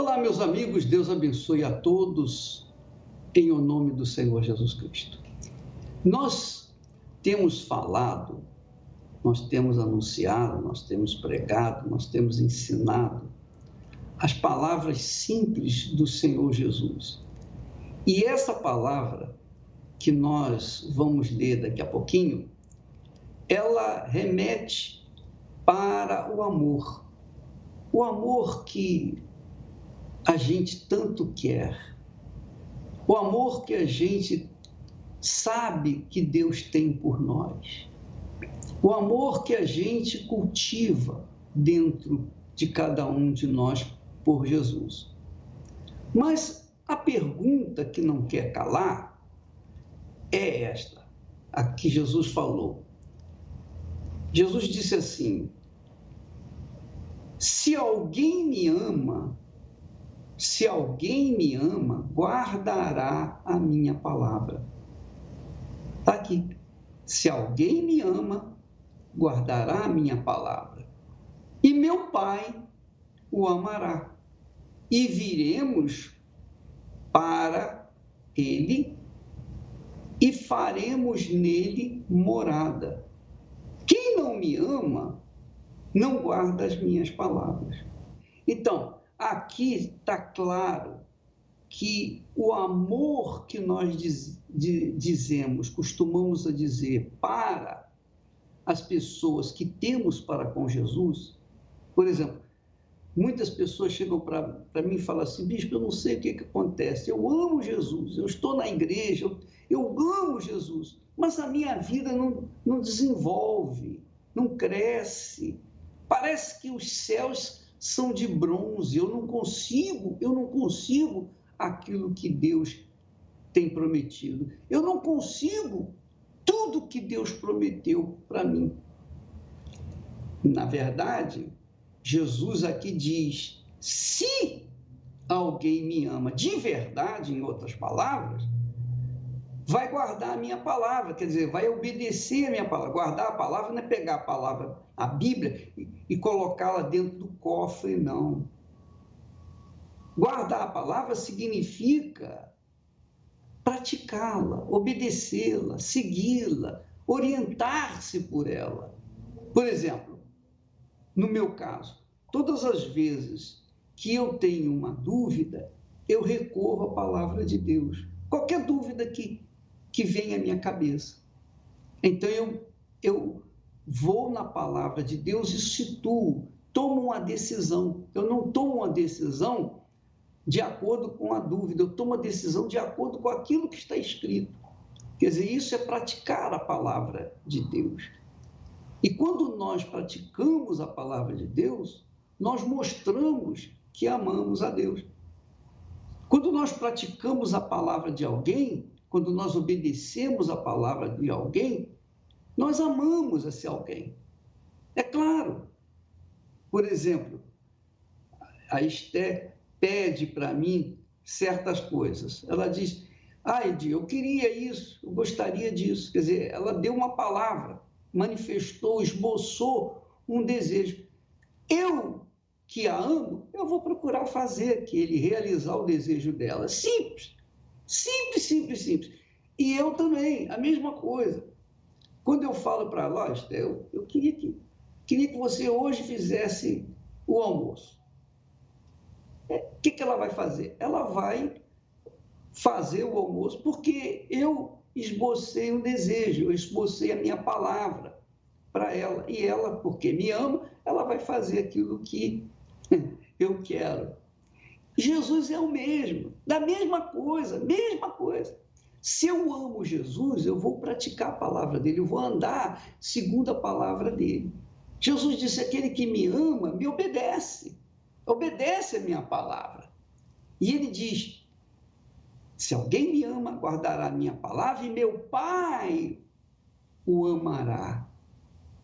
Olá, meus amigos, Deus abençoe a todos em o nome do Senhor Jesus Cristo. Nós temos falado, nós temos anunciado, nós temos pregado, nós temos ensinado as palavras simples do Senhor Jesus. E essa palavra que nós vamos ler daqui a pouquinho, ela remete para o amor que a gente tanto quer, o amor que a gente sabe que Deus tem por nós, o amor que a gente cultiva dentro de cada um de nós por Jesus. Mas a pergunta que não quer calar é esta, a que Jesus falou. Jesus disse assim: se alguém me ama, guardará a minha palavra. Está aqui. Se alguém me ama, guardará a minha palavra. E meu Pai o amará. E viremos para ele e faremos nele morada. Quem não me ama, não guarda as minhas palavras. Então, aqui está claro que o amor que nós costumamos a dizer para as pessoas que temos para com Jesus, por exemplo, muitas pessoas chegam para mim e falam assim: bispo, eu não sei o que acontece, eu amo Jesus, eu estou na igreja, eu amo Jesus, mas a minha vida não desenvolve, não cresce, parece que os céus são de bronze, eu não consigo aquilo que Deus tem prometido, eu não consigo tudo que Deus prometeu para mim. Na verdade, Jesus aqui diz: se alguém me ama de verdade, em outras palavras, vai guardar a minha palavra, quer dizer, vai obedecer a minha palavra. Guardar a palavra não é pegar a palavra, a Bíblia, e colocá-la dentro do cofre, não. Guardar a palavra significa praticá-la, obedecê-la, segui-la, orientar-se por ela. Por exemplo, no meu caso, todas as vezes que eu tenho uma dúvida, eu recorro à palavra de Deus. Qualquer dúvida que vem à minha cabeça. Então, eu vou na palavra de Deus e situo, tomo uma decisão. Eu não tomo uma decisão de acordo com a dúvida, eu tomo uma decisão de acordo com aquilo que está escrito. Quer dizer, isso é praticar a palavra de Deus. E quando nós praticamos a palavra de Deus, nós mostramos que amamos a Deus. Quando nós praticamos a palavra de alguém, quando nós obedecemos a palavra de alguém, nós amamos esse alguém. É claro. Por exemplo, a Esther pede para mim certas coisas. Ela diz: Edi, eu queria isso, eu gostaria disso. Quer dizer, ela deu uma palavra, manifestou, esboçou um desejo. Eu, que a amo, eu vou procurar fazer aquele, realizar o desejo dela. Simples. Simples, simples, simples. E eu também, a mesma coisa. Quando eu falo para ela: eu queria que você hoje fizesse o almoço. O que ela vai fazer? Ela vai fazer o almoço porque eu esbocei um desejo, eu esbocei a minha palavra para ela. E ela, porque me ama, ela vai fazer aquilo que eu quero. Jesus é o mesmo, da mesma coisa, mesma coisa. Se eu amo Jesus, eu vou praticar a palavra dele, eu vou andar segundo a palavra dele. Jesus disse: aquele que me ama, me obedece a minha palavra. E ele diz: se alguém me ama, guardará a minha palavra, e meu Pai o amará.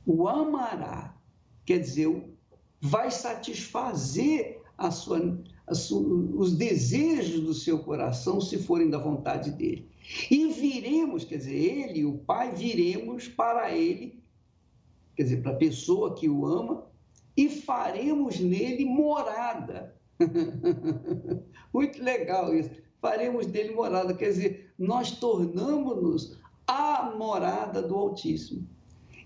O amará, quer dizer, vai satisfazer os desejos do seu coração, se forem da vontade dele. E viremos, quer dizer, ele e o Pai, viremos para ele, quer dizer, para a pessoa que o ama, e faremos nele morada. Muito legal isso. Faremos dele morada, quer dizer, nós tornamos-nos a morada do Altíssimo.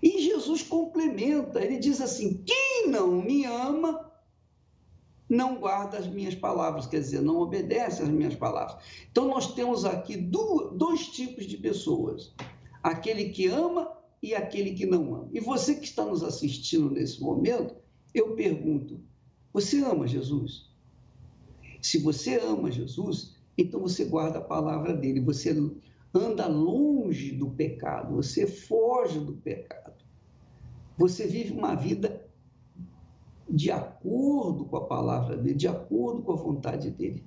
E Jesus complementa, ele diz assim: quem não me ama, não guarda as minhas palavras, quer dizer, não obedece às minhas palavras. Então, nós temos aqui dois tipos de pessoas: aquele que ama e aquele que não ama. E você que está nos assistindo nesse momento, eu pergunto: você ama Jesus? Se você ama Jesus, então você guarda a palavra dele, você anda longe do pecado, você foge do pecado, você vive uma vida de acordo com a palavra dele, de acordo com a vontade dele.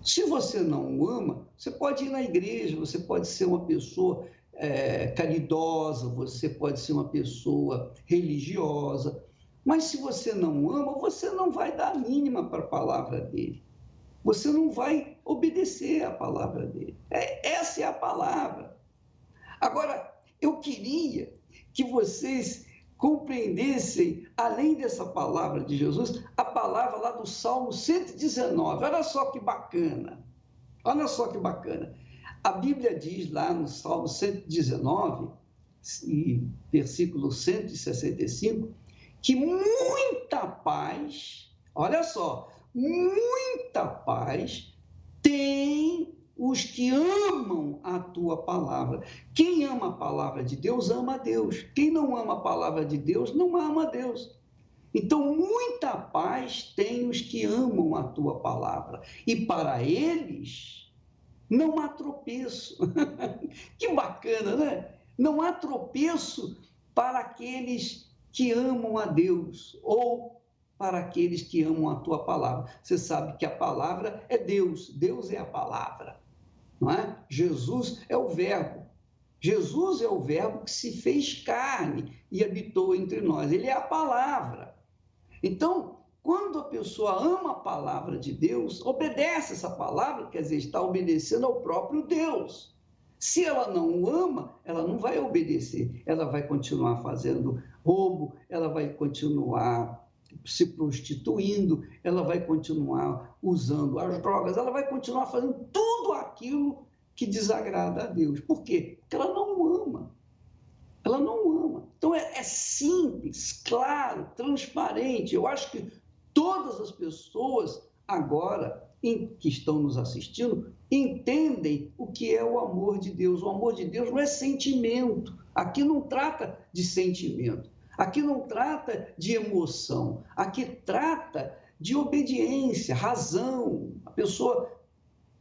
Se você não o ama, você pode ir na igreja, você pode ser uma pessoa caridosa, você pode ser uma pessoa religiosa, mas se você não ama, você não vai dar a mínima para a palavra dele. Você não vai obedecer à palavra dele. Essa é a palavra. Agora, eu queria que vocês compreendessem, além dessa palavra de Jesus, a palavra lá do Salmo 119. Olha só que bacana. Olha só que bacana. A Bíblia diz lá no Salmo 119, versículo 165, que muita paz, olha só, muita paz tem os que amam a tua palavra. Quem ama a palavra de Deus, ama a Deus. Quem não ama a palavra de Deus, não ama a Deus. Então, muita paz tem os que amam a tua palavra. E para eles, não há tropeço. Que bacana, né? Não há tropeço para aqueles que amam a Deus, ou para aqueles que amam a tua palavra. Você sabe que a palavra é Deus, Deus é a palavra, não é? Jesus é o verbo. Jesus é o verbo que se fez carne e habitou entre nós. Ele é a palavra. Então, quando a pessoa ama a palavra de Deus, obedece essa palavra, quer dizer, está obedecendo ao próprio Deus. Se ela não o ama, ela não vai obedecer. Ela vai continuar fazendo roubo, ela vai continuar se prostituindo, ela vai continuar usando as drogas, ela vai continuar fazendo tudo aquilo que desagrada a Deus. Por quê? Porque ela não o ama. Ela não o ama. Então, é simples, claro, transparente. Eu acho que todas as pessoas agora que estão nos assistindo entendem o que é o amor de Deus. O amor de Deus não é sentimento. Aqui não trata de sentimento. Aqui não trata de emoção. Aqui trata de obediência, razão. A pessoa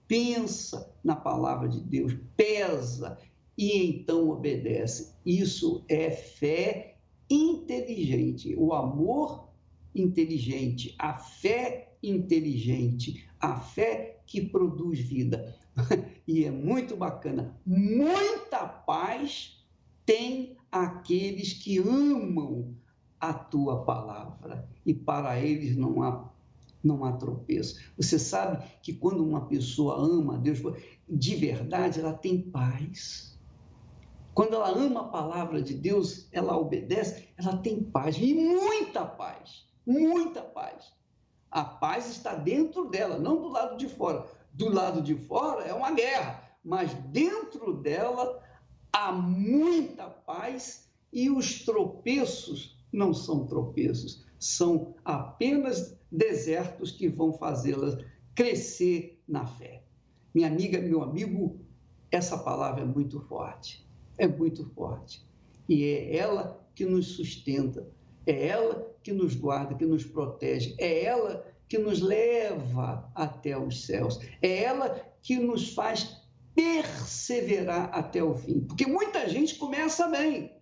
pensa na palavra de Deus, pesa e então obedece. Isso é fé inteligente. O amor inteligente, a fé inteligente, a fé que produz vida. E é muito bacana. Muita paz tem aqueles que amam a tua palavra, e para eles não há tropeço. Você sabe que quando uma pessoa ama a Deus de verdade, ela tem paz. Quando ela ama a palavra de Deus, ela obedece, ela tem paz, e muita paz, muita paz. A paz está dentro dela, não do lado de fora. Do lado de fora é uma guerra, mas dentro dela há muita paz, e os tropeços não são tropeços, são apenas desertos que vão fazê-la crescer na fé. Minha amiga, meu amigo, essa palavra é muito forte, e é ela que nos sustenta, é ela que nos guarda, que nos protege, é ela que nos leva até os céus, é ela que nos faz perseverar até o fim, porque muita gente começa bem,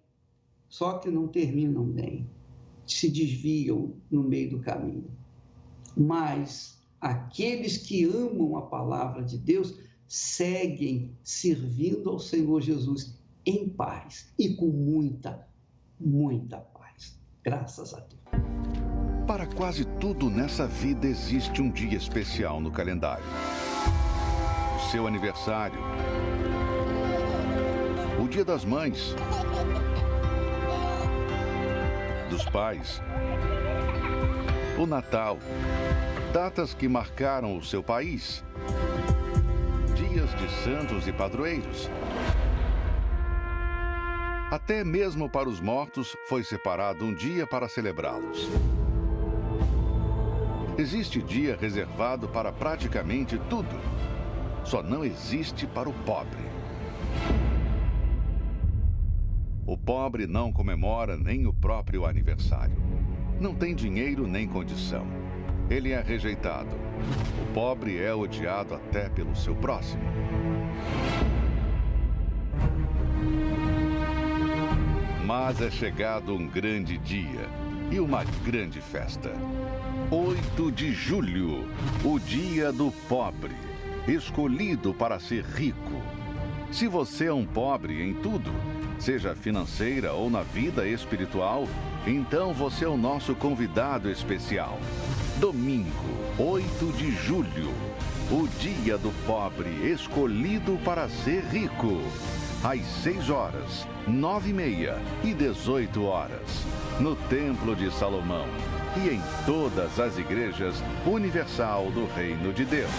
só que não terminam bem, se desviam no meio do caminho. Mas aqueles que amam a palavra de Deus seguem servindo ao Senhor Jesus em paz e com muita, muita paz. Graças a Deus. Para quase tudo nessa vida existe um dia especial no calendário. O seu aniversário, o Dia das Mães, dos Pais, o Natal, datas que marcaram o seu país, dias de santos e padroeiros. Até mesmo para os mortos foi separado um dia para celebrá-los. Existe dia reservado para praticamente tudo. Só não existe para o pobre. O pobre não comemora nem o próprio aniversário. Não tem dinheiro nem condição. Ele é rejeitado. O pobre é odiado até pelo seu próximo. Mas é chegado um grande dia e uma grande festa. 8 de julho, o dia do pobre, escolhido para ser rico. Se você é um pobre em tudo, seja financeira ou na vida espiritual, então você é o nosso convidado especial. Domingo, 8 de julho, o dia do pobre escolhido para ser rico. Às 6 horas, 9h30 e 18 horas, no Templo de Salomão e em todas as igrejas universal do Reino de Deus.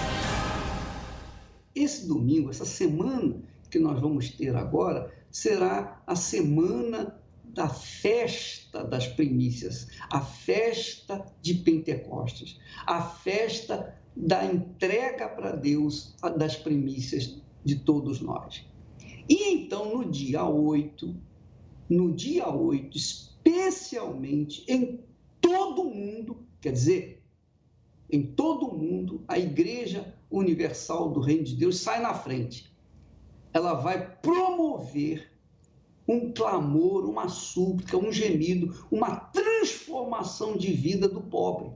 Esse domingo, essa semana que nós vamos ter agora, será a semana da festa das primícias, a festa de Pentecostes, a festa da entrega para Deus das primícias de todos nós. E então, no dia 8, especialmente em todo o mundo, quer dizer, em todo o mundo, a Igreja Universal do Reino de Deus sai na frente. Ela vai promover um clamor, uma súplica, um gemido, uma transformação de vida do pobre.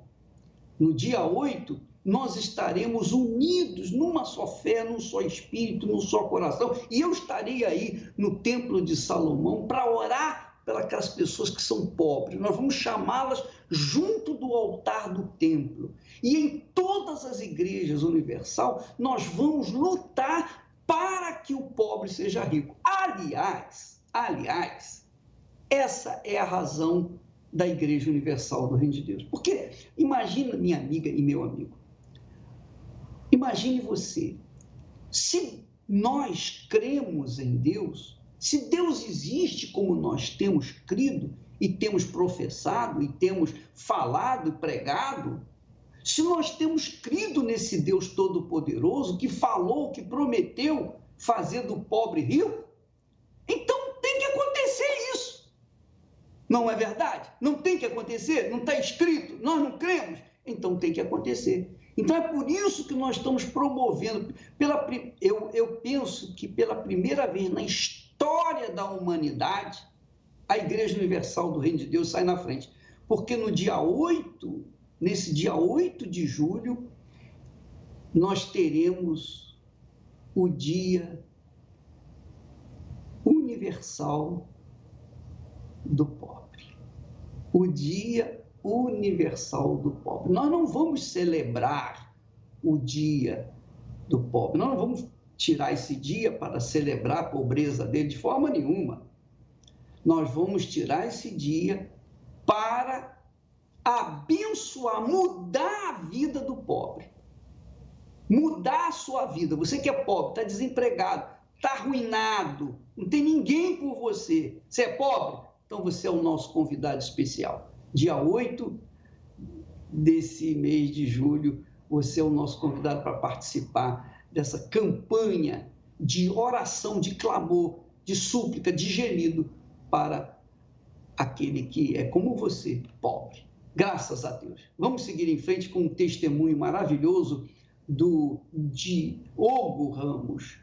No dia 8, nós estaremos unidos numa só fé, num só espírito, num só coração. E eu estarei aí no Templo de Salomão para orar pelas pessoas que são pobres. Nós vamos chamá-las junto do altar do templo. E em todas as igrejas universal, nós vamos lutar para que o pobre seja rico. Aliás, essa é a razão da Igreja Universal do Reino de Deus. Porque imagina, minha amiga e meu amigo, imagine você, se nós cremos em Deus, se Deus existe como nós temos crido e temos professado e temos falado e pregado, se nós temos crido nesse Deus Todo-Poderoso que falou, que prometeu fazer do pobre rico, então tem que acontecer isso. Não é verdade? Não tem que acontecer? Não está escrito? Nós não cremos? Então tem que acontecer. Então é por isso que nós estamos promovendo, eu penso que pela primeira vez na história da humanidade, a Igreja Universal do Reino de Deus sai na frente. Porque no dia 8, nesse dia 8 de julho, nós teremos o Dia Universal do Pobre. O Dia Universal do Pobre. Nós não vamos celebrar o Dia do Pobre. Nós não vamos tirar esse dia para celebrar a pobreza dele de forma nenhuma. Nós vamos tirar esse dia para abençoar, mudar a vida do pobre. Mudar a sua vida. Você que é pobre, está desempregado, está arruinado, não tem ninguém por você. Você é pobre? Então você é o nosso convidado especial. Dia 8 desse mês de julho, você é o nosso convidado para participar dessa campanha de oração, de clamor, de súplica, de gemido para aquele que é como você, pobre. Graças a Deus. Vamos seguir em frente com um testemunho maravilhoso do Diogo Ramos.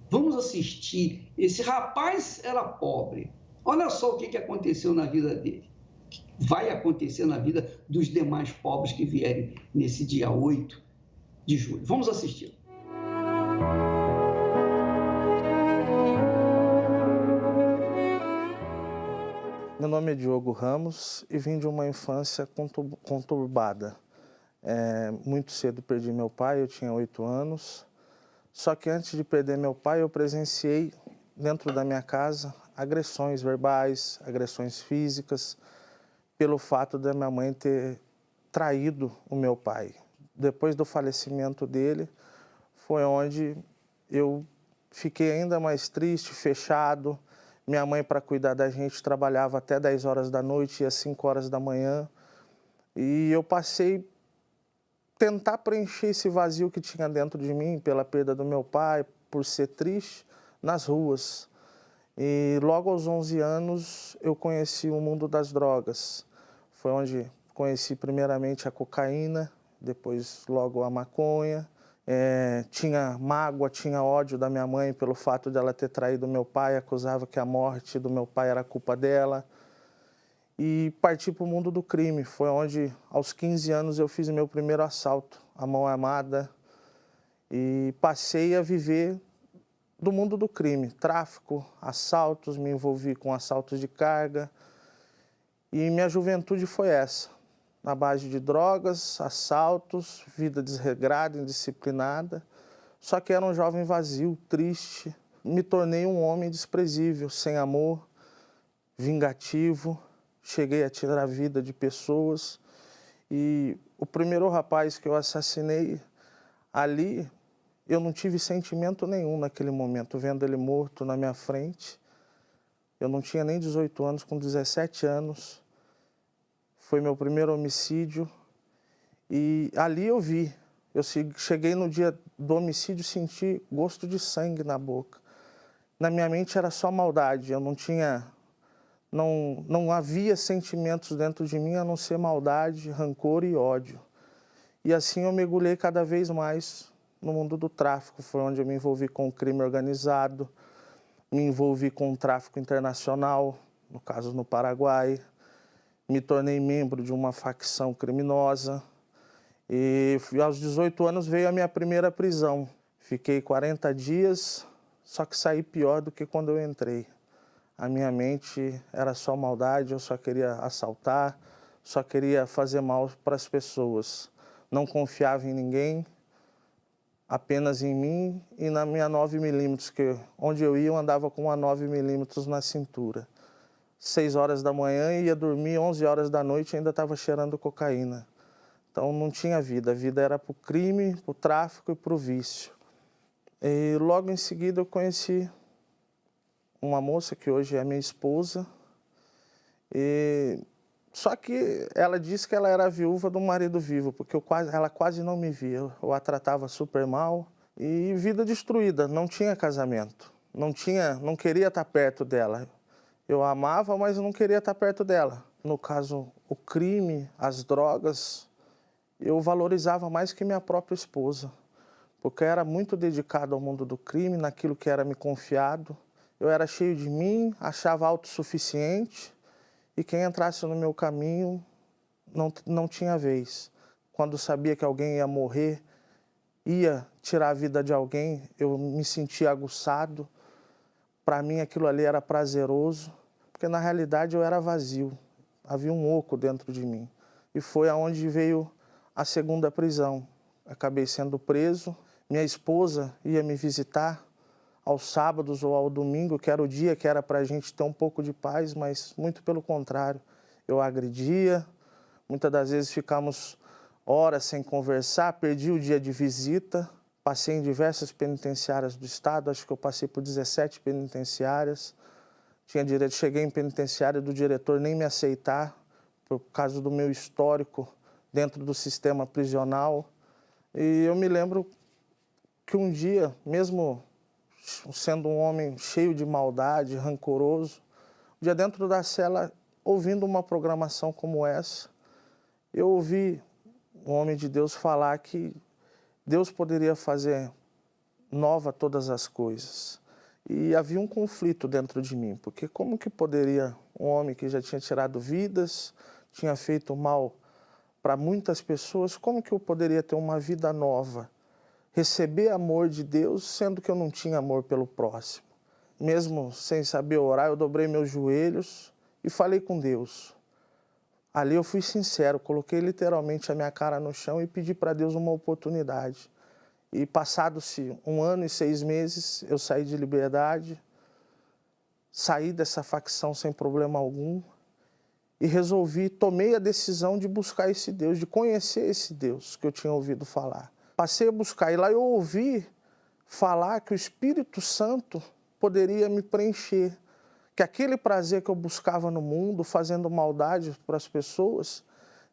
Vamos assistir. Esse rapaz era pobre. Olha só o que aconteceu na vida dele. Vai acontecer na vida dos demais pobres que vierem nesse dia 8 de julho. Vamos assistir. Meu nome é Diogo Ramos e vim de uma infância conturbada. Muito cedo perdi meu pai, eu tinha 8 anos. Só que antes de perder meu pai, eu presenciei dentro da minha casa agressões verbais, agressões físicas, pelo fato da minha mãe ter traído o meu pai. depois do falecimento dele, foi onde eu fiquei ainda mais triste, fechado. Minha mãe, para cuidar da gente, trabalhava até 10 horas da noite e às 5 horas da manhã. E eu passei a tentar preencher esse vazio que tinha dentro de mim, pela perda do meu pai, por ser triste, nas ruas. E logo aos 11 anos eu conheci o mundo das drogas. Foi onde conheci primeiramente a cocaína, depois logo a maconha. Tinha mágoa, tinha ódio da minha mãe pelo fato de ela ter traído meu pai, acusava que a morte do meu pai era culpa dela. E parti para o mundo do crime. Foi onde, aos 15 anos, eu fiz meu primeiro assalto à mão armada e passei a viver do mundo do crime, tráfico, assaltos, me envolvi com assaltos de carga. E minha juventude foi essa, na base de drogas, assaltos, vida desregrada, indisciplinada. Só que era um jovem vazio, triste. Me tornei um homem desprezível, sem amor, vingativo. Cheguei a tirar a vida de pessoas. E o primeiro rapaz que eu assassinei, ali, eu não tive sentimento nenhum naquele momento, vendo ele morto na minha frente. Eu não tinha nem 18 anos, com 17 anos. Foi meu primeiro homicídio. E ali eu vi. Eu cheguei no dia do homicídio e senti gosto de sangue na boca. Na minha mente era só maldade. Eu não havia sentimentos dentro de mim a não ser maldade, rancor e ódio. E assim eu mergulhei cada vez mais no mundo do tráfico. Foi onde eu me envolvi com o crime organizado, me envolvi com o tráfico internacional, no caso no Paraguai. Me tornei membro de uma facção criminosa. E aos 18 anos veio a minha primeira prisão. Fiquei 40 dias, só que saí pior do que quando eu entrei. A minha mente era só maldade, eu só queria assaltar, só queria fazer mal para as pessoas. Não confiava em ninguém, apenas em mim e na minha 9mm, que onde eu ia eu andava com uma 9mm na cintura. 6 horas da manhã e ia dormir, 11 horas da noite e ainda estava cheirando cocaína. Então não tinha vida, a vida era para o crime, para o tráfico e para o vício. E logo em seguida eu conheci uma moça que hoje é minha esposa. Só que ela disse que ela era viúva do marido vivo, porque ela quase não me via. Eu a tratava super mal e vida destruída, não tinha casamento. Não queria estar perto dela. Eu a amava, mas eu não queria estar perto dela. No caso, o crime, as drogas, eu valorizava mais que minha própria esposa, porque eu era muito dedicado ao mundo do crime, naquilo que era me confiado. Eu era cheio de mim, achava autossuficiente, e quem entrasse no meu caminho não tinha vez. Quando sabia que alguém ia morrer, ia tirar a vida de alguém, eu me sentia aguçado. Para mim aquilo ali era prazeroso, porque na realidade eu era vazio, havia um oco dentro de mim. E foi aonde veio a segunda prisão. Acabei sendo preso, minha esposa ia me visitar aos sábados ou ao domingo, que era o dia que era para a gente ter um pouco de paz, mas muito pelo contrário. Eu a agredia, muitas das vezes ficamos horas sem conversar, perdi o dia de visita. Passei em diversas penitenciárias do estado, acho que eu passei por 17 penitenciárias. Cheguei em penitenciária do diretor nem me aceitar, por causa do meu histórico dentro do sistema prisional. E eu me lembro que um dia, mesmo sendo um homem cheio de maldade, rancoroso, um dia dentro da cela, ouvindo uma programação como essa, eu ouvi um homem de Deus falar que Deus poderia fazer nova todas as coisas. E havia um conflito dentro de mim, porque como que poderia um homem que já tinha tirado vidas, tinha feito mal para muitas pessoas, como que eu poderia ter uma vida nova? Receber amor de Deus, sendo que eu não tinha amor pelo próximo. Mesmo sem saber orar, eu dobrei meus joelhos e falei com Deus. Ali eu fui sincero, coloquei literalmente a minha cara no chão e pedi para Deus uma oportunidade. E passado-se 1 ano e 6 meses, eu saí de liberdade, saí dessa facção sem problema algum. e tomei a decisão de buscar esse Deus, de conhecer esse Deus que eu tinha ouvido falar. Passei a buscar e lá eu ouvi falar que o Espírito Santo poderia me preencher, que aquele prazer que eu buscava no mundo, fazendo maldade para as pessoas,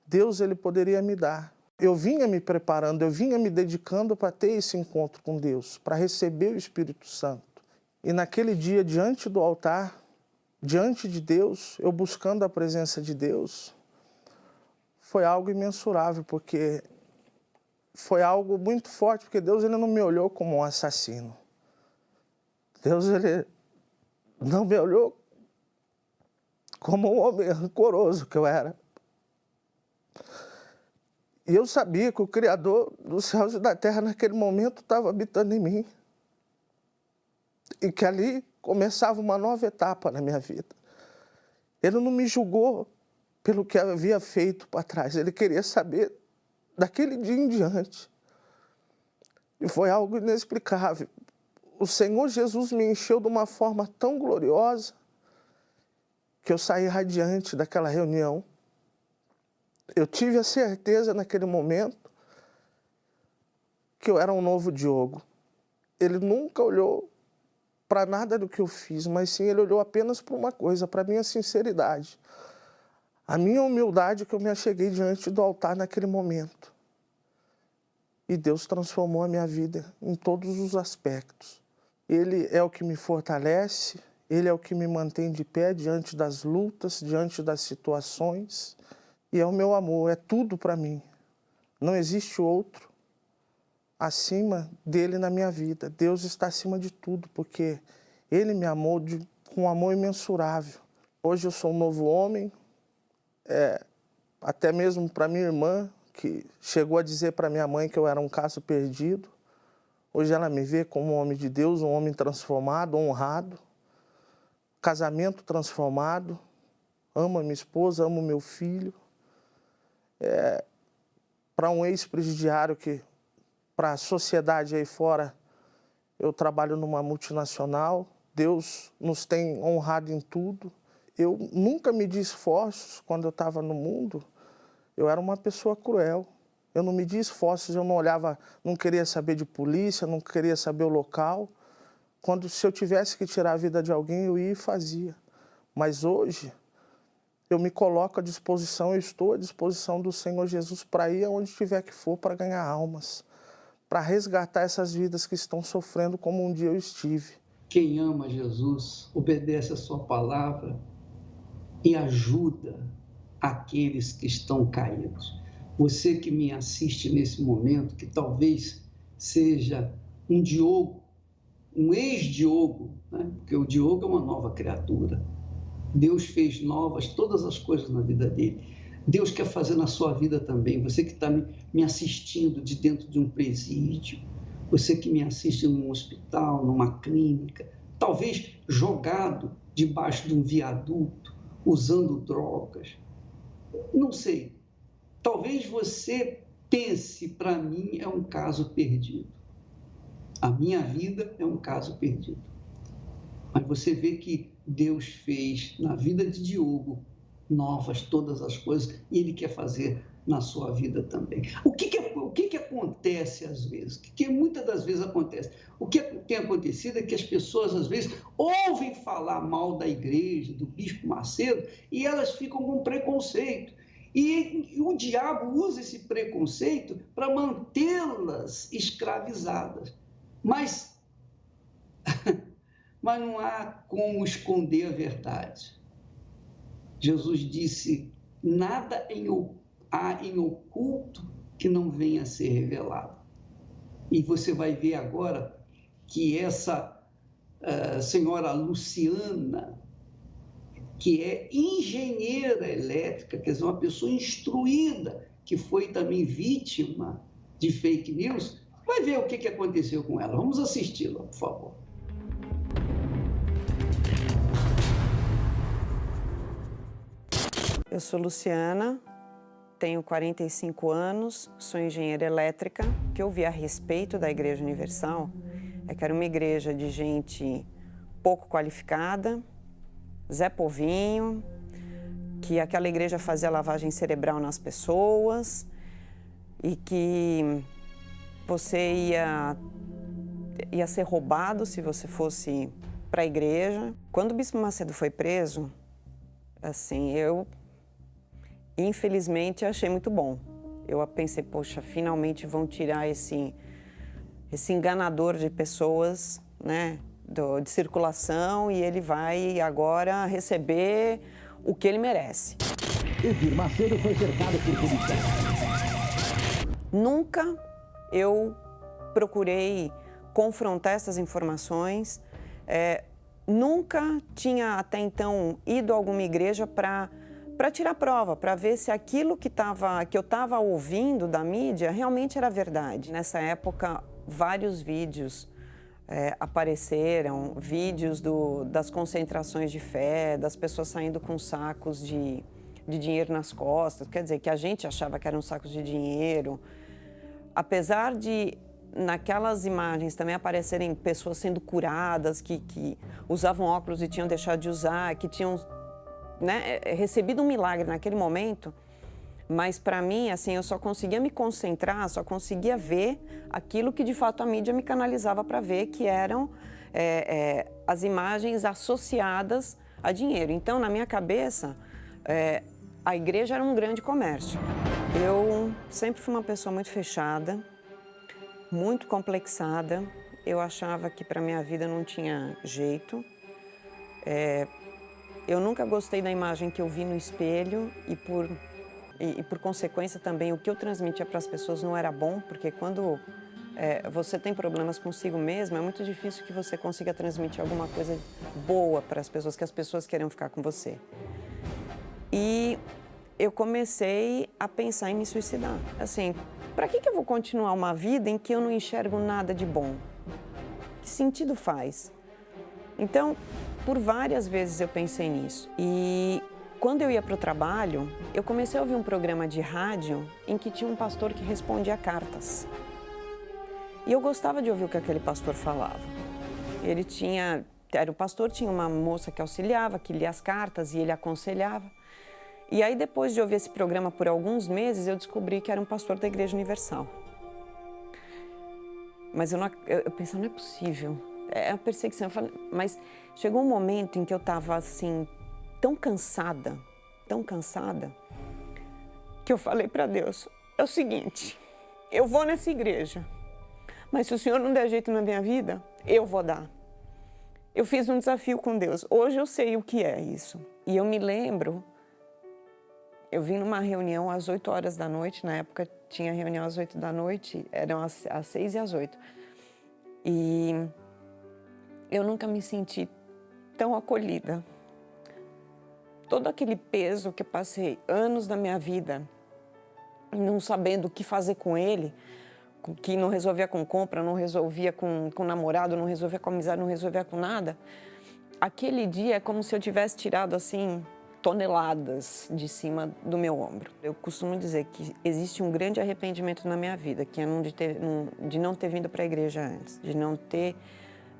Deus ele poderia me dar. Eu vinha me preparando, eu vinha me dedicando para ter esse encontro com Deus, para receber o Espírito Santo. E naquele dia, diante do altar, diante de Deus, eu buscando a presença de Deus, foi algo imensurável, porque foi algo muito forte, porque Deus ele não me olhou como um assassino. Deus ele não me olhou como um homem rancoroso que eu era. E eu sabia que o Criador dos céus e da terra naquele momento estava habitando em mim. E que ali começava uma nova etapa na minha vida. Ele não me julgou pelo que havia feito para trás. Ele queria saber daquele dia em diante. E foi algo inexplicável. O Senhor Jesus me encheu de uma forma tão gloriosa que eu saí radiante daquela reunião. Eu tive a certeza naquele momento que eu era um novo Diogo. Ele nunca olhou para nada do que eu fiz, mas sim ele olhou apenas para uma coisa, para a minha sinceridade. A minha humildade que eu me acheguei diante do altar naquele momento. E Deus transformou a minha vida em todos os aspectos. Ele é o que me fortalece, Ele é o que me mantém de pé diante das lutas, diante das situações. E é o meu amor, é tudo para mim. Não existe outro acima dele na minha vida. Deus está acima de tudo, porque Ele me amou com um amor imensurável. Hoje eu sou um novo homem, até mesmo para minha irmã, que chegou a dizer para minha mãe que eu era um caso perdido. Hoje ela me vê como um homem de Deus, um homem transformado, honrado, casamento transformado, amo a minha esposa, amo meu filho. Para um ex-presidiário que, para a sociedade aí fora, eu trabalho numa multinacional, Deus nos tem honrado em tudo. Eu nunca medi esforços quando eu estava no mundo, eu era uma pessoa cruel. Eu não media esforços, eu não olhava, não queria saber de polícia, não queria saber o local. Se eu tivesse que tirar a vida de alguém, eu ia e fazia. Mas hoje, eu me coloco à disposição, eu estou à disposição do Senhor Jesus para ir aonde tiver que for para ganhar almas, para resgatar essas vidas que estão sofrendo como um dia eu estive. Quem ama Jesus, obedece a sua palavra e ajuda aqueles que estão caídos. Você que me assiste nesse momento, que talvez seja um Diogo, um ex-Diogo, né? Porque o Diogo é uma nova criatura. Deus fez novas todas as coisas na vida dele. Deus quer fazer na sua vida também. Você que está me assistindo de dentro de um presídio, você que me assiste num hospital, numa clínica, talvez jogado debaixo de um viaduto, usando drogas. Não sei. Talvez você pense, para mim é um caso perdido. A minha vida é um caso perdido. Mas você vê que Deus fez na vida de Diogo novas todas as coisas e Ele quer fazer na sua vida também. O que acontece às vezes? O que muitas das vezes acontece? O que tem acontecido é que as pessoas às vezes ouvem falar mal da igreja, do Bispo Macedo, e elas ficam com preconceito. E o diabo usa esse preconceito para mantê-las escravizadas. Mas não há como esconder a verdade. Jesus disse, nada há em oculto que não venha a ser revelado. E você vai ver agora que essa senhora Luciana, que é engenheira elétrica, quer dizer, uma pessoa instruída, que foi também vítima de fake news, vai ver o que aconteceu com ela. Vamos assisti-la, por favor. Eu sou Luciana, tenho 45 anos, sou engenheira elétrica. O que eu vi a respeito da Igreja Universal é que era uma igreja de gente pouco qualificada, Zé Povinho, que aquela igreja fazia lavagem cerebral nas pessoas e que você ia ser roubado se você fosse para a igreja. Quando o Bispo Macedo foi preso, assim, eu infelizmente achei muito bom. Eu pensei, poxa, finalmente vão tirar esse enganador de pessoas, né, de circulação, e ele vai agora receber o que ele merece. Edir Macedo foi cercado por policiais. Nunca eu procurei confrontar essas informações, nunca tinha até então ido a alguma igreja para tirar prova, para ver se aquilo que eu estava ouvindo da mídia realmente era verdade. Nessa época, vários vídeos apareceram, vídeos das concentrações de fé, das pessoas saindo com sacos de dinheiro nas costas, quer dizer, que a gente achava que eram sacos de dinheiro. Apesar de, naquelas imagens, também aparecerem pessoas sendo curadas, que usavam óculos e tinham deixado de usar, que tinham, né, recebido um milagre naquele momento, mas para mim, assim, eu só conseguia me concentrar, só conseguia ver aquilo que de fato a mídia me canalizava para ver, que eram as imagens associadas a dinheiro. Então, na minha cabeça, a igreja era um grande comércio. Eu sempre fui uma pessoa muito fechada, muito complexada. Eu achava que para minha vida não tinha jeito. Eu nunca gostei da imagem que eu vi no espelho e por consequência também o que eu transmitia para as pessoas não era bom, porque quando você tem problemas consigo mesmo, é muito difícil que você consiga transmitir alguma coisa boa para as pessoas, que as pessoas queiram ficar com você. E eu comecei a pensar em me suicidar. Assim, para que eu vou continuar uma vida em que eu não enxergo nada de bom? Que sentido faz? Então, por várias vezes eu pensei nisso. E quando eu ia para o trabalho, eu comecei a ouvir um programa de rádio em que tinha um pastor que respondia cartas. E eu gostava de ouvir o que aquele pastor falava. Era o pastor, tinha uma moça que auxiliava, que lia as cartas e ele aconselhava. E aí, depois de ouvir esse programa por alguns meses, eu descobri que era um pastor da Igreja Universal. Mas eu pensei, não é possível, é uma perseguição. Mas chegou um momento em que eu estava assim, tão cansada, que eu falei para Deus, é o seguinte, eu vou nessa igreja, mas se o Senhor não der jeito na minha vida, eu vou dar. Eu fiz um desafio com Deus, hoje eu sei o que é isso. E eu me lembro, eu vim numa reunião às 8 horas da noite, na época tinha reunião às 8 da noite, eram às 6 e às 8. E eu nunca me senti tão acolhida. Todo aquele peso que eu passei anos da minha vida, não sabendo o que fazer com ele, que não resolvia com compra, não resolvia com namorado, não resolvia com amizade, não resolvia com nada. Aquele dia é como se eu tivesse tirado assim toneladas de cima do meu ombro. Eu costumo dizer que existe um grande arrependimento na minha vida, que é de não ter vindo para a igreja antes,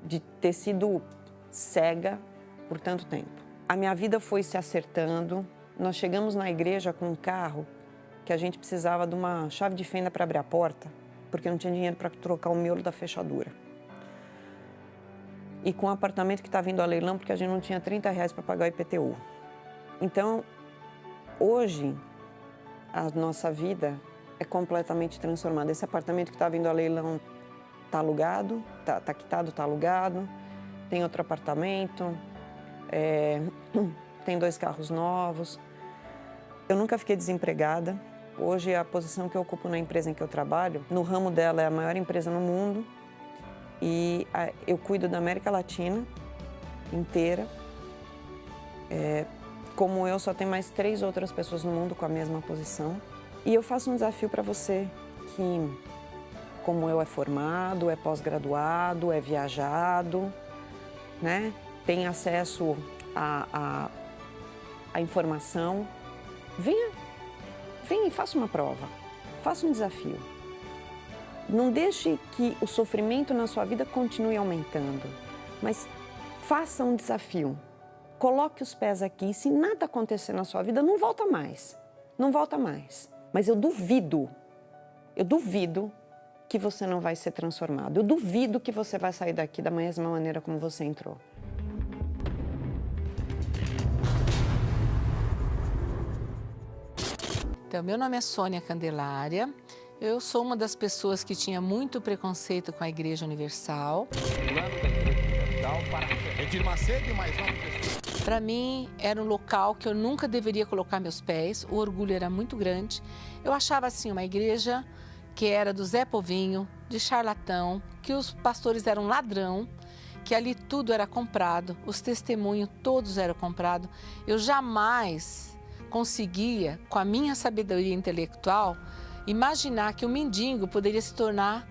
de ter sido cega por tanto tempo. A minha vida foi se acertando. Nós chegamos na igreja com um carro que a gente precisava de uma chave de fenda para abrir a porta, porque não tinha dinheiro para trocar o miolo da fechadura. E com um apartamento que está vindo a leilão, porque a gente não tinha R$30 para pagar o IPTU. Então, hoje, a nossa vida é completamente transformada. Esse apartamento que está vindo a leilão está alugado, está quitado, está alugado. Tem outro apartamento, tem 2 carros novos. Eu nunca fiquei desempregada. Hoje, a posição que eu ocupo na empresa em que eu trabalho, no ramo dela, é a maior empresa no mundo. E eu cuido da América Latina inteira. Como eu, só tem mais 3 outras pessoas no mundo com a mesma posição. E eu faço um desafio para você que, como eu, é formado, é pós-graduado, é viajado, né? Tem acesso à informação. Venha e faça uma prova, faça um desafio. Não deixe que o sofrimento na sua vida continue aumentando, mas faça um desafio. coloque os pés aqui. Se nada acontecer na sua vida, não volta mais. Não volta mais. Mas eu duvido que você não vai ser transformado. Eu duvido que você vai sair daqui da mesma maneira como você entrou. Então, meu nome é Sônia Candelária. Eu sou uma das pessoas que tinha muito preconceito com a Igreja Universal. Para mim, era um local que eu nunca deveria colocar meus pés. O orgulho era muito grande. Eu achava assim, uma igreja que era do Zé Povinho, de charlatão, que os pastores eram ladrão, que ali tudo era comprado, os testemunhos todos eram comprados. Eu jamais conseguia, com a minha sabedoria intelectual, imaginar que um mendigo poderia se tornar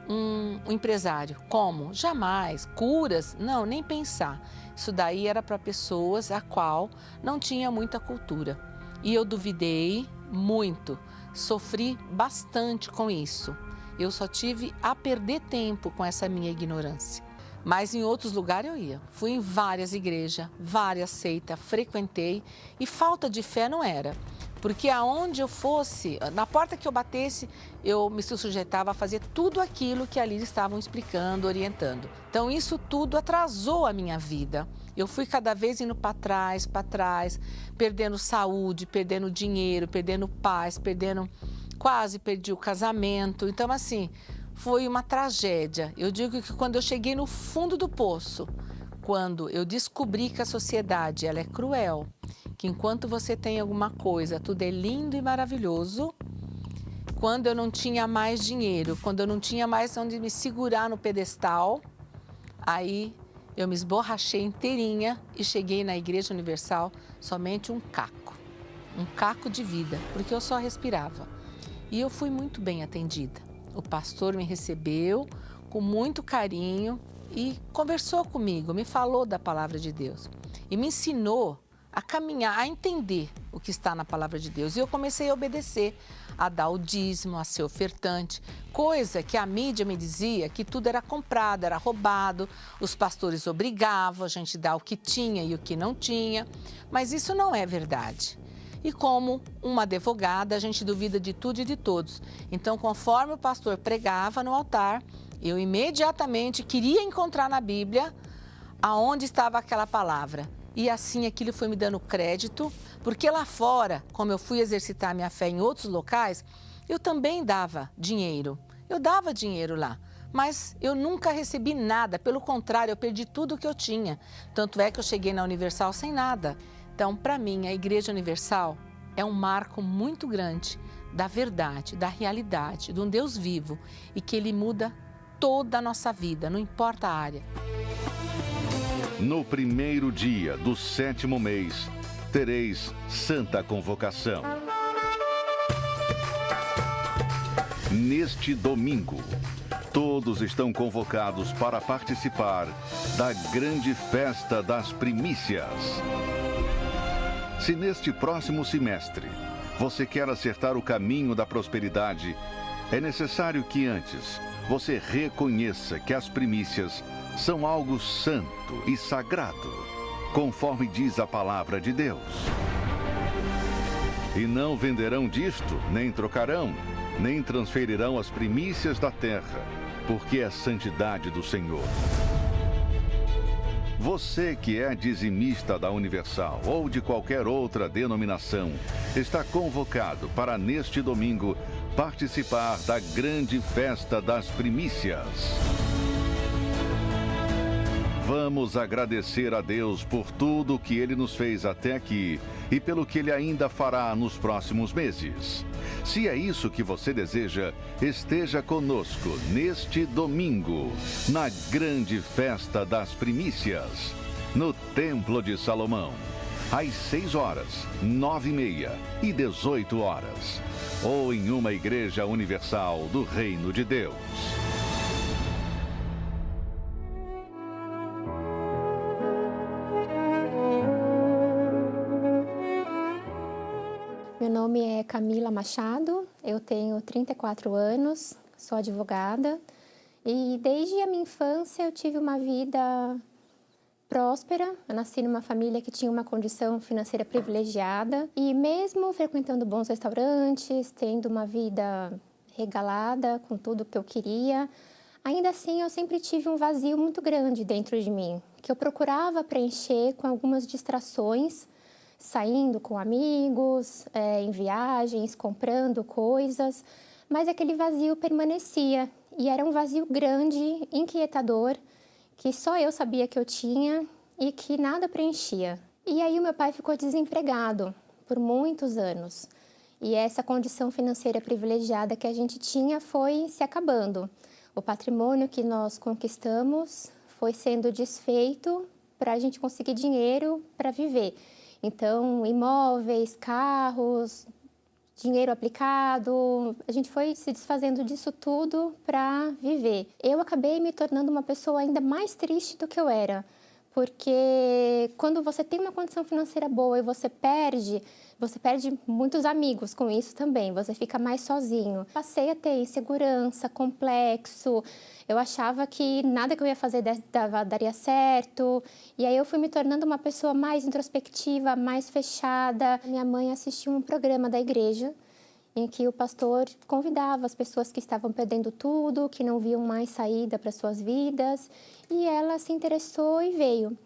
um empresário. Como? Jamais. Curas? Não, nem pensar. Isso daí era para pessoas a qual não tinha muita cultura. E eu duvidei muito, sofri bastante com isso. Eu só tive a perder tempo com essa minha ignorância. Mas em outros lugares eu ia. Fui em várias igrejas, várias seitas, frequentei e falta de fé não era. Porque aonde eu fosse, na porta que eu batesse, eu me sujeitava a fazer tudo aquilo que ali eles estavam explicando, orientando. Então isso tudo atrasou a minha vida. Eu fui cada vez indo para trás, perdendo saúde, perdendo dinheiro, perdendo paz, quase perdi o casamento. Então assim, foi uma tragédia. Eu digo que quando eu cheguei no fundo do poço, quando eu descobri que a sociedade ela é cruel, que enquanto você tem alguma coisa, tudo é lindo e maravilhoso. Quando eu não tinha mais dinheiro, quando eu não tinha mais onde me segurar no pedestal, aí eu me esborrachei inteirinha e cheguei na Igreja Universal somente um caco de vida, porque eu só respirava. E eu fui muito bem atendida. O pastor me recebeu com muito carinho e conversou comigo, me falou da palavra de Deus e me ensinou a caminhar, a entender o que está na palavra de Deus. E eu comecei a obedecer, a dar o dízimo, a ser ofertante, coisa que a mídia me dizia que tudo era comprado, era roubado, os pastores obrigavam a gente a dar o que tinha e o que não tinha, mas isso não é verdade. E como uma advogada, a gente duvida de tudo e de todos. Então, conforme o pastor pregava no altar, eu imediatamente queria encontrar na Bíblia aonde estava aquela palavra. E assim aquilo foi me dando crédito, porque lá fora, como eu fui exercitar minha fé em outros locais, eu também dava dinheiro. Eu dava dinheiro lá, mas eu nunca recebi nada, pelo contrário, eu perdi tudo o que eu tinha. Tanto é que eu cheguei na Universal sem nada. Então, para mim, a Igreja Universal é um marco muito grande da verdade, da realidade, de um Deus vivo e que Ele muda toda a nossa vida, não importa a área. No primeiro dia do 7º mês, tereis Santa Convocação. Neste domingo, todos estão convocados para participar da grande festa das primícias. Se neste próximo semestre você quer acertar o caminho da prosperidade, é necessário que antes você reconheça que as primícias são algo santo e sagrado, conforme diz a palavra de Deus. E não venderão disto, nem trocarão, nem transferirão as primícias da terra, porque é santidade do Senhor. Você que é dizimista da Universal ou de qualquer outra denominação, está convocado para neste domingo participar da grande festa das primícias. Vamos agradecer a Deus por tudo o que Ele nos fez até aqui e pelo que Ele ainda fará nos próximos meses. Se é isso que você deseja, esteja conosco neste domingo, na grande festa das primícias, no Templo de Salomão, às 6 horas, 9h30 e 18 horas, ou em uma igreja universal do Reino de Deus. Meu nome é Camila Machado, eu tenho 34 anos, sou advogada e desde a minha infância eu tive uma vida próspera, eu nasci numa família que tinha uma condição financeira privilegiada e mesmo frequentando bons restaurantes, tendo uma vida regalada com tudo que eu queria, ainda assim eu sempre tive um vazio muito grande dentro de mim, que eu procurava preencher com algumas distrações, saindo com amigos, em viagens, comprando coisas, mas aquele vazio permanecia e era um vazio grande, inquietador, que só eu sabia que eu tinha e que nada preenchia. E aí o meu pai ficou desempregado por muitos anos e essa condição financeira privilegiada que a gente tinha foi se acabando. O patrimônio que nós conquistamos foi sendo desfeito para a gente conseguir dinheiro para viver. Então, imóveis, carros, dinheiro aplicado, a gente foi se desfazendo disso tudo para viver. Eu acabei me tornando uma pessoa ainda mais triste do que eu era, porque quando você tem uma condição financeira boa e você perde muitos amigos com isso também, você fica mais sozinho. Passei a ter insegurança, complexo, eu achava que nada que eu ia fazer daria certo, e aí eu fui me tornando uma pessoa mais introspectiva, mais fechada. Minha mãe assistiu um programa da igreja, em que o pastor convidava as pessoas que estavam perdendo tudo, que não viam mais saída para suas vidas, e ela se interessou e veio.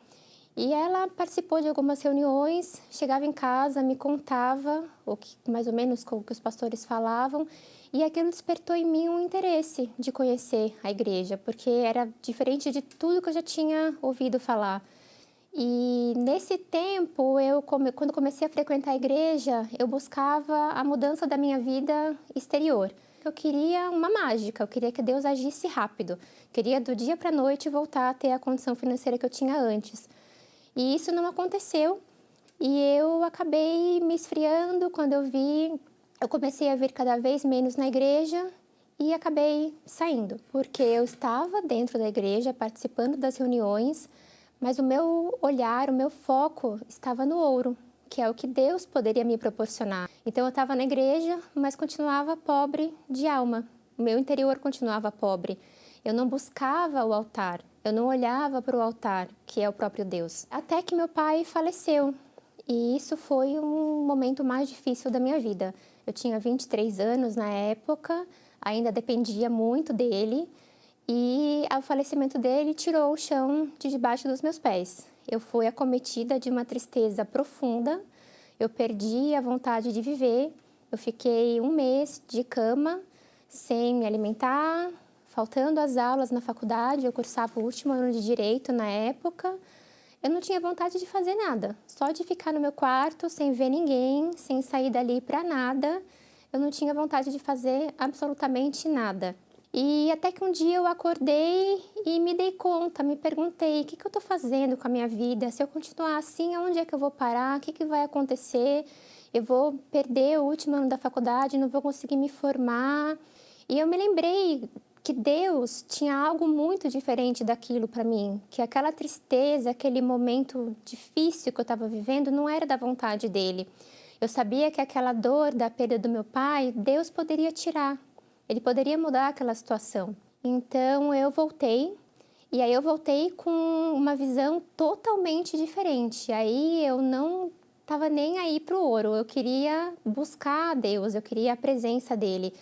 E ela participou de algumas reuniões, chegava em casa, me contava mais ou menos o que os pastores falavam, e aquilo despertou em mim um interesse de conhecer a igreja, porque era diferente de tudo que eu já tinha ouvido falar. E nesse tempo, quando comecei a frequentar a igreja, eu buscava a mudança da minha vida exterior. Eu queria uma mágica, eu queria que Deus agisse rápido. Queria do dia para a noite voltar a ter a condição financeira que eu tinha antes. E isso não aconteceu e eu acabei me esfriando quando eu comecei a vir cada vez menos na igreja e acabei saindo. Porque eu estava dentro da igreja, participando das reuniões, mas o meu olhar, o meu foco estava no ouro, que é o que Deus poderia me proporcionar. Então eu estava na igreja, mas continuava pobre de alma. O meu interior continuava pobre. Eu não buscava o altar, eu não olhava para o altar, que é o próprio Deus. Até que meu pai faleceu. E isso foi um momento mais difícil da minha vida. Eu tinha 23 anos na época, ainda dependia muito dele. E o falecimento dele tirou o chão de debaixo dos meus pés. Eu fui acometida de uma tristeza profunda, eu perdi a vontade de viver, eu fiquei 1 mês de cama, sem me alimentar, faltando às aulas na faculdade, eu cursava o último ano de Direito na época. Eu não tinha vontade de fazer nada, só de ficar no meu quarto, sem ver ninguém, sem sair dali para nada. Eu não tinha vontade de fazer absolutamente nada. E até que um dia eu acordei e me dei conta, me perguntei o que eu estou fazendo com a minha vida? Se eu continuar assim, aonde é que eu vou parar? O que vai acontecer? Eu vou perder o último ano da faculdade, não vou conseguir me formar. E eu me lembrei que Deus tinha algo muito diferente daquilo para mim, que aquela tristeza, aquele momento difícil que eu estava vivendo não era da vontade dele. Eu sabia que aquela dor da perda do meu pai, Deus poderia tirar. Ele poderia mudar aquela situação. Então eu voltei, e aí eu voltei com uma visão totalmente diferente. Aí eu não estava nem aí para o ouro, eu queria buscar a Deus, eu queria a presença dele.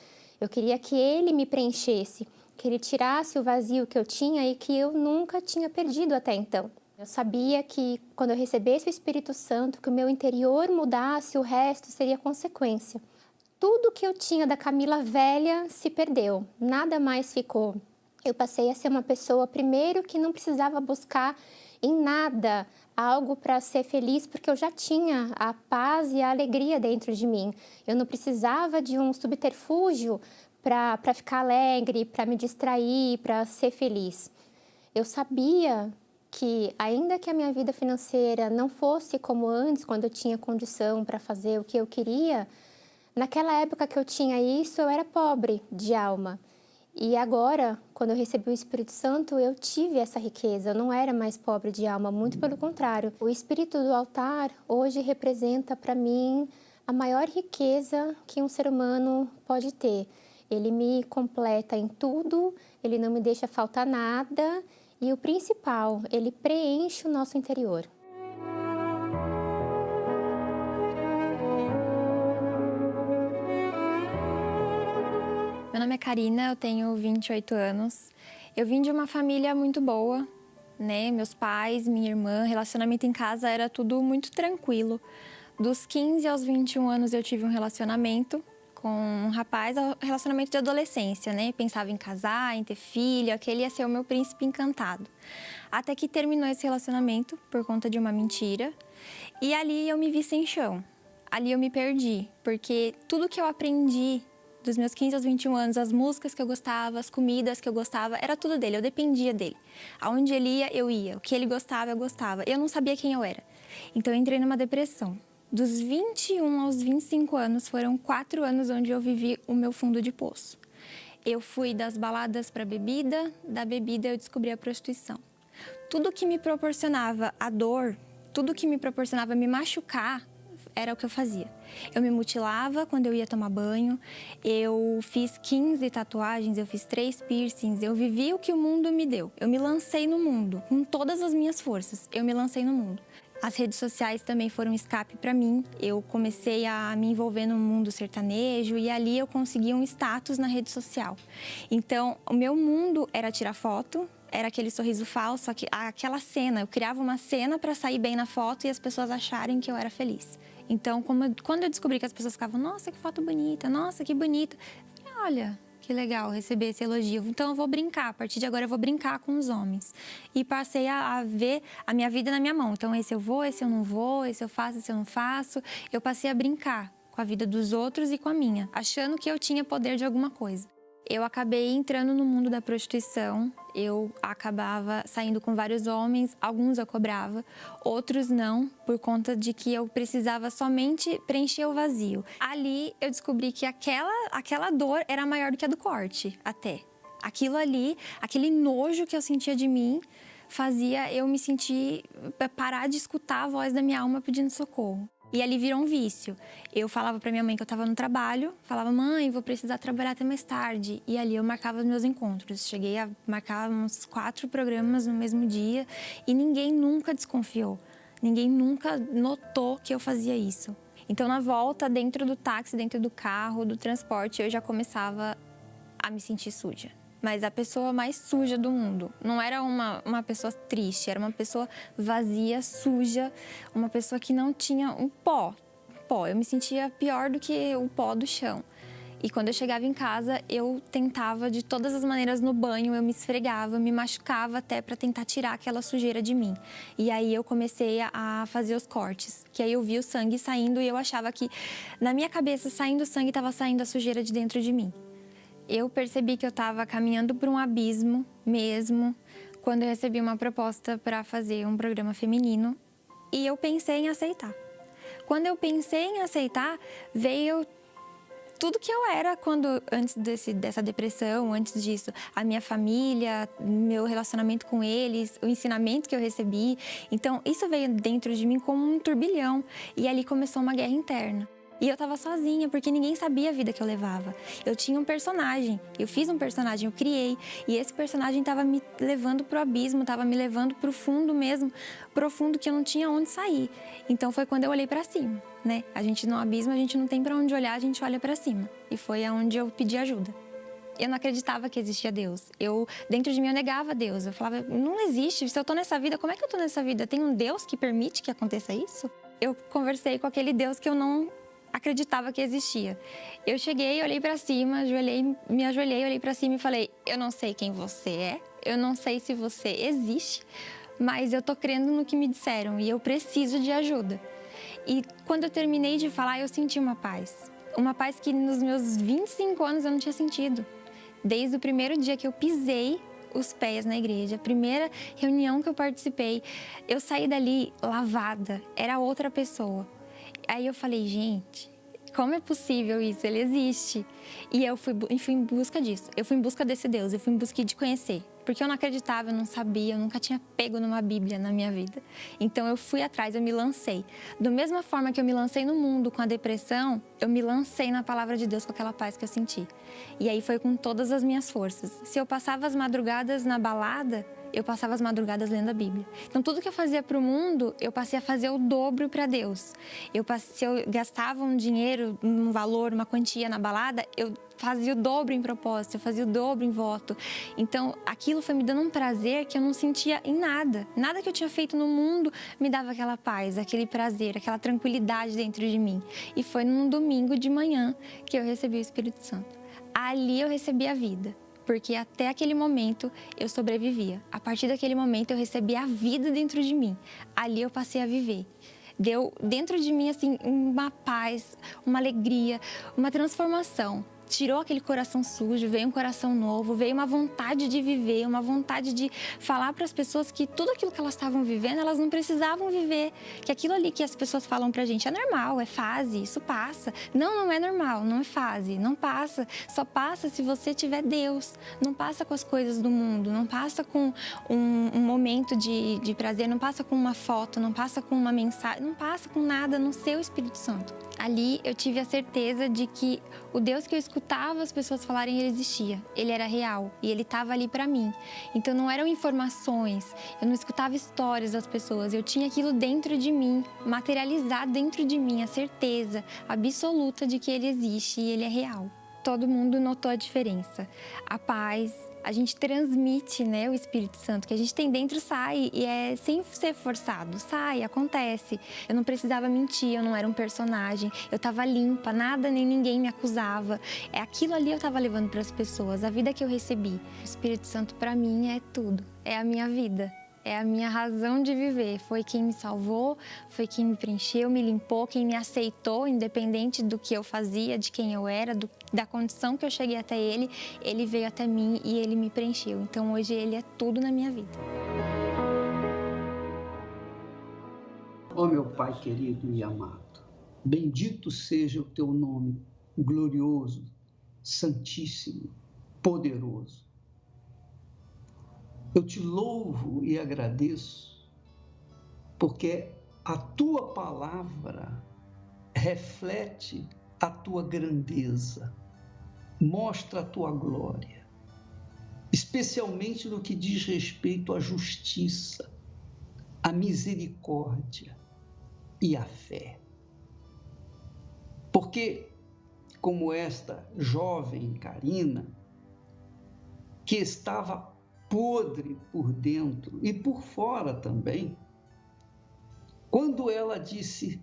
Eu queria que ele me preenchesse, que ele tirasse o vazio que eu tinha e que eu nunca tinha perdido até então. Eu sabia que quando eu recebesse o Espírito Santo, que o meu interior mudasse, o resto seria consequência. Tudo que eu tinha da Camila velha se perdeu, nada mais ficou. Eu passei a ser uma pessoa, primeiro, que não precisava buscar em nada algo para ser feliz, porque eu já tinha a paz e a alegria dentro de mim. Eu não precisava de um subterfúgio para ficar alegre, para me distrair, para ser feliz. Eu sabia que, ainda que a minha vida financeira não fosse como antes, quando eu tinha condição para fazer o que eu queria, naquela época que eu tinha isso, eu era pobre de alma. E agora, quando eu recebi o Espírito Santo, eu tive essa riqueza. Eu não era mais pobre de alma, muito pelo contrário. O Espírito do altar hoje representa para mim a maior riqueza que um ser humano pode ter. Ele me completa em tudo, ele não me deixa faltar nada E o principal, ele preenche o nosso interior. Meu nome é Karina, eu tenho 28 anos. Eu vim de uma família muito boa, né? Meus pais, minha irmã, relacionamento em casa era tudo muito tranquilo. Dos 15 aos 21 anos eu tive um relacionamento com um rapaz, relacionamento de adolescência, né? Pensava em casar, em ter filho, aquele ia ser o meu príncipe encantado. Até que terminou esse relacionamento por conta de uma mentira. E ali eu me vi sem chão. Ali eu me perdi, porque tudo que eu aprendi dos meus 15 aos 21 anos, as músicas que eu gostava, as comidas que eu gostava, era tudo dele, eu dependia dele. Aonde ele ia, eu ia. O que ele gostava, eu gostava. Eu não sabia quem eu era. Então eu entrei numa depressão. Dos 21 aos 25 anos, foram 4 anos onde eu vivi o meu fundo de poço. Eu fui das baladas para a bebida, da bebida eu descobri a prostituição. Tudo que me proporcionava a dor, tudo que me proporcionava me machucar, era o que eu fazia. Eu me mutilava quando eu ia tomar banho, eu fiz 15 tatuagens, eu fiz 3 piercings, eu vivi o que o mundo me deu. Eu me lancei no mundo, com todas as minhas forças, eu me lancei no mundo. As redes sociais também foram um escape para mim. Eu comecei a me envolver no mundo sertanejo e ali eu consegui um status na rede social. Então, o meu mundo era tirar foto, era aquele sorriso falso, aquela cena. Eu criava uma cena para sair bem na foto e as pessoas acharem que eu era feliz. Então, quando eu descobri que as pessoas ficavam, nossa, que foto bonita, nossa, que bonita. Eu falei, olha, que legal receber esse elogio. Então, eu vou brincar, a partir de agora eu vou brincar com os homens. E passei a ver a minha vida na minha mão. Então, esse eu vou, esse eu não vou, esse eu faço, esse eu não faço. Eu passei a brincar com a vida dos outros e com a minha, achando que eu tinha poder de alguma coisa. Eu acabei entrando no mundo da prostituição, eu acabava saindo com vários homens, alguns eu cobrava, outros não, por conta de que eu precisava somente preencher o vazio. Ali eu descobri que aquela dor era maior do que a do corte, até. Aquilo ali, aquele nojo que eu sentia de mim, fazia eu me sentir, parar de escutar a voz da minha alma pedindo socorro. E ali virou um vício. Eu falava pra minha mãe que eu estava no trabalho, falava, mãe, vou precisar trabalhar até mais tarde. E ali eu marcava os meus encontros. Cheguei a marcar uns 4 programas no mesmo dia e ninguém nunca desconfiou. Ninguém nunca notou que eu fazia isso. Então, na volta, dentro do táxi, dentro do carro, do transporte, eu já começava a me sentir suja. Mas a pessoa mais suja do mundo. Não era uma pessoa triste, era uma pessoa vazia, suja, uma pessoa que não tinha um pó. Eu me sentia pior do que o pó do chão. E quando eu chegava em casa, eu tentava de todas as maneiras no banho, eu me esfregava, me machucava até para tentar tirar aquela sujeira de mim. E aí eu comecei a fazer os cortes, que aí eu vi o sangue saindo e eu achava que na minha cabeça, saindo o sangue, estava saindo a sujeira de dentro de mim. Eu percebi que eu estava caminhando por um abismo mesmo, quando eu recebi uma proposta para fazer um programa feminino e eu pensei em aceitar. Quando eu pensei em aceitar, veio tudo que eu era antes dessa depressão, antes disso, a minha família, meu relacionamento com eles, o ensinamento que eu recebi. Então, isso veio dentro de mim como um turbilhão e ali começou uma guerra interna. E eu tava sozinha, porque ninguém sabia a vida que eu levava. Eu tinha um personagem, eu fiz um personagem, eu criei. E esse personagem tava me levando pro abismo, tava me levando pro fundo mesmo, profundo que eu não tinha onde sair. Então foi quando eu olhei pra cima, né? A gente no abismo, a gente não tem pra onde olhar, a gente olha pra cima. E foi aonde eu pedi ajuda. Eu não acreditava que existia Deus. Dentro de mim, eu negava Deus. Eu falava, não existe. Se eu tô nessa vida, como é que eu tô nessa vida? Tem um Deus que permite que aconteça isso? Eu conversei com aquele Deus que eu não acreditava que existia. Eu cheguei, olhei pra cima, me ajoelhei, olhei pra cima e falei, eu não sei quem você é, eu não sei se você existe, mas eu tô crendo no que me disseram e eu preciso de ajuda. E quando eu terminei de falar, eu senti uma paz que nos meus 25 anos eu não tinha sentido. Desde o primeiro dia que eu pisei os pés na igreja, a primeira reunião que eu participei, eu saí dali lavada, era outra pessoa. Aí eu falei, gente, como é possível isso? Ele existe. E eu fui em busca disso. Eu fui em busca desse Deus, eu fui em busca de conhecer. Porque eu não acreditava, eu não sabia, eu nunca tinha pego numa Bíblia na minha vida. Então eu fui atrás, eu me lancei. Da mesma forma que eu me lancei no mundo com a depressão, eu me lancei na palavra de Deus com aquela paz que eu senti. E aí foi com todas as minhas forças. Se eu passava as madrugadas na balada, eu passava as madrugadas lendo a Bíblia. Então, tudo que eu fazia para o mundo, eu passei a fazer o dobro para Deus. Se eu gastava um dinheiro, um valor, uma quantia na balada, eu fazia o dobro em propósito, eu fazia o dobro em voto. Então, aquilo foi me dando um prazer que eu não sentia em nada. Nada que eu tinha feito no mundo me dava aquela paz, aquele prazer, aquela tranquilidade dentro de mim. E foi num domingo de manhã que eu recebi o Espírito Santo. Ali eu recebi a vida. Porque até aquele momento eu sobrevivia. A partir daquele momento eu recebi a vida dentro de mim. Ali eu passei a viver. Deu dentro de mim assim uma paz, uma alegria, uma transformação. Tirou aquele coração sujo, veio um coração novo, veio uma vontade de viver, uma vontade de falar para as pessoas que tudo aquilo que elas estavam vivendo, elas não precisavam viver. Que aquilo ali que as pessoas falam pra gente é normal, é fase, isso passa. Não, não é normal, não é fase, não passa. Só passa se você tiver Deus. Não passa com as coisas do mundo, não passa com um momento de prazer, não passa com uma foto, não passa com uma mensagem, não passa com nada no seu Espírito Santo. Ali eu tive a certeza de que o Deus que eu escutava as pessoas falarem, ele existia, ele era real e ele estava ali para mim. Então não eram informações, eu não escutava histórias das pessoas, eu tinha aquilo dentro de mim, materializado dentro de mim, a certeza absoluta de que ele existe e ele é real. Todo mundo notou a diferença. A paz, a gente transmite, né, o Espírito Santo que a gente tem dentro sai e é sem ser forçado, sai, acontece. Eu não precisava mentir, eu não era um personagem, eu estava limpa, nada nem ninguém me acusava. Aquilo ali eu estava levando para as pessoas, a vida que eu recebi. O Espírito Santo para mim é tudo, é a minha vida. É a minha razão de viver. Foi quem me salvou, foi quem me preencheu, me limpou, quem me aceitou, independente do que eu fazia, de quem eu era, da condição que eu cheguei até ele. Ele veio até mim e ele me preencheu. Então hoje ele é tudo na minha vida. Ó meu Pai querido e amado, bendito seja o teu nome, glorioso, santíssimo, poderoso. Eu te louvo e agradeço, porque a tua palavra reflete a tua grandeza, mostra a tua glória, especialmente no que diz respeito à justiça, à misericórdia e à fé. Porque, como esta jovem Karina, que estava podre por dentro e por fora também, quando ela disse,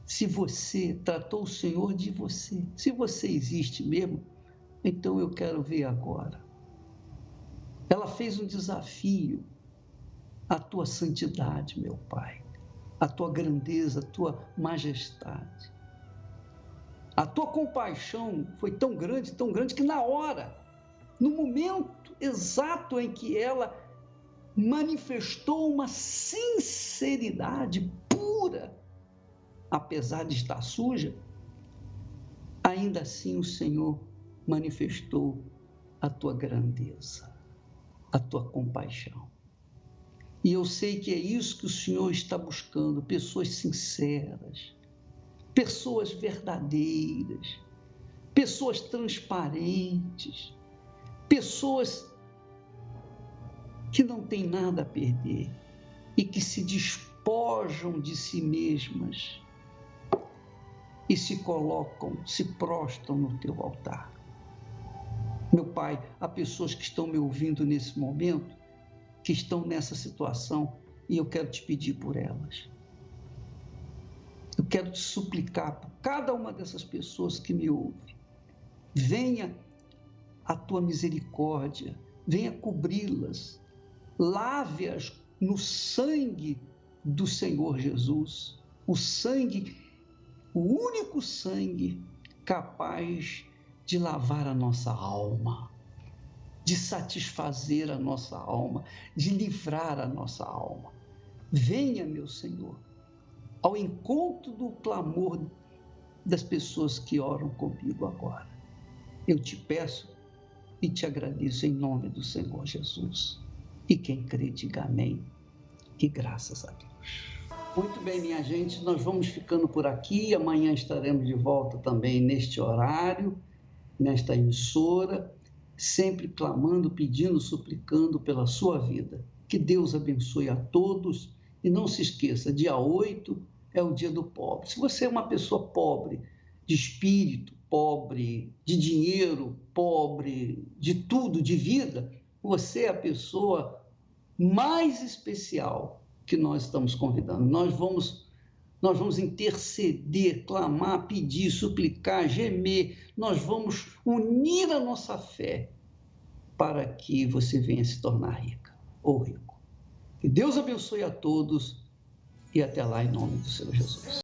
se você tratou o Senhor de você, se você existe mesmo, então eu quero ver agora. Ela fez um desafio à tua santidade, meu Pai, à tua grandeza, à tua majestade. A tua compaixão foi tão grande que na hora, no momento exato em que ela manifestou uma sinceridade pura, apesar de estar suja, ainda assim o Senhor manifestou a tua grandeza, a tua compaixão. E eu sei que é isso que o Senhor está buscando, pessoas sinceras, pessoas verdadeiras, pessoas transparentes, pessoas que não têm nada a perder e que se despojam de si mesmas e se colocam, se prostram no teu altar. Meu Pai, há pessoas que estão me ouvindo nesse momento, que estão nessa situação, e eu quero te pedir por elas. Eu quero te suplicar por cada uma dessas pessoas que me ouve. Venha a tua misericórdia, venha cobri-las, lave-as no sangue do Senhor Jesus, o sangue, o único sangue capaz de lavar a nossa alma, de satisfazer a nossa alma, de livrar a nossa alma. Venha, meu Senhor, ao encontro do clamor das pessoas que oram comigo agora. Eu te peço e te agradeço em nome do Senhor Jesus. E quem crê, diga amém. E graças a Deus. Muito bem, minha gente, nós vamos ficando por aqui. Amanhã estaremos de volta também neste horário, nesta emissora. sempre clamando, pedindo, suplicando pela sua vida. Que Deus abençoe a todos e não se esqueça, dia 8 é o dia do pobre. Se você é uma pessoa pobre de espírito, pobre de dinheiro, pobre de tudo, de vida, você é a pessoa mais especial que nós estamos convidando. Nós vamos interceder, clamar, pedir, suplicar, gemer. Nós vamos unir a nossa fé para que você venha se tornar rica ou rico. Que Deus abençoe a todos e até lá em nome do Senhor Jesus.